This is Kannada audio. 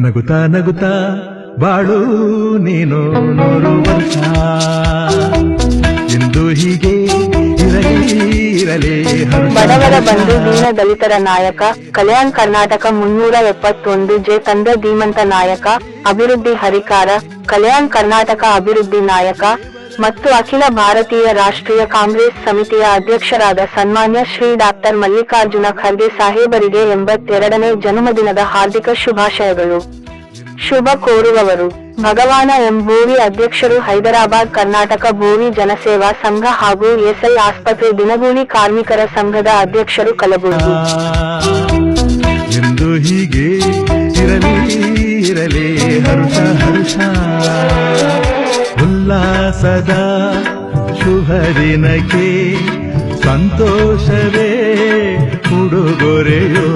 ನಗುತ್ತಾ ನಗುತ್ತಾ ಬಾಳು ನೀನು 100 ವರ್ಷ ಎಂದು ಹೀಗೆ ಇರಲಿ ಬಡವರ ಬಂಧು ದೀನ ದಲಿತರ ನಾಯಕ ಕಲ್ಯಾಣ್ ಕರ್ನಾಟಕ 371 ಜೆ ತಂದೆ ಧೀಮಂತ ನಾಯಕ ಅಭಿವೃದ್ಧಿ ಹರಿಕಾರ ಕಲ್ಯಾಣ್ ಕರ್ನಾಟಕ ಅಭಿವೃದ್ಧಿ ನಾಯಕ ಮತ್ತು ಅಖಿಲ ಭಾರತೀಯ ರಾಷ್ಟ್ರೀಯ ಕಾಂಗ್ರೆಸ್ ಸಮಿತಿಯ ಅಧ್ಯಕ್ಷರಾದ ಸನ್ಮಾನ್ಯ ಶ್ರೀ ಡಾಕ್ಟರ್ ಮಲ್ಲಿಕಾರ್ಜುನ ಖರ್ಗೆ ಸಾಹೇಬರಿಗೆ 82ನೇ ಜನ್ಮದಿನದ ಹಾರ್ದಿಕ ಶುಭಾಶಯಗಳು. ಶುಭ ಕೋರುವವರು ಭಗವಾನ ಎಂ ಬೋವಿ ಅಧ್ಯಕ್ಷರು ಹೈದರಾಬಾದ್ ಕರ್ನಾಟಕ ಬೋವಿ ಜನಸೇವಾ ಸಂಘ ಹಾಗೂ ಎಸ್ಐ ಆಸ್ಪತ್ರೆ ದಿನಗೂಲಿ ಕಾರ್ಮಿಕರ ಸಂಘದ ಅಧ್ಯಕ್ಷರು ಕಲಬುರಗಿ. ಎಂದು ಹೀಗೆ ಇರಲಿ ಹರ್ಷ ಹರ್ಷ ಉಲ್ಲಾಸದ ಶುಭ ದಿನಕ್ಕೆ ಸಂತೋಷವೇ ಉಡುಗೊರೆಯೋ.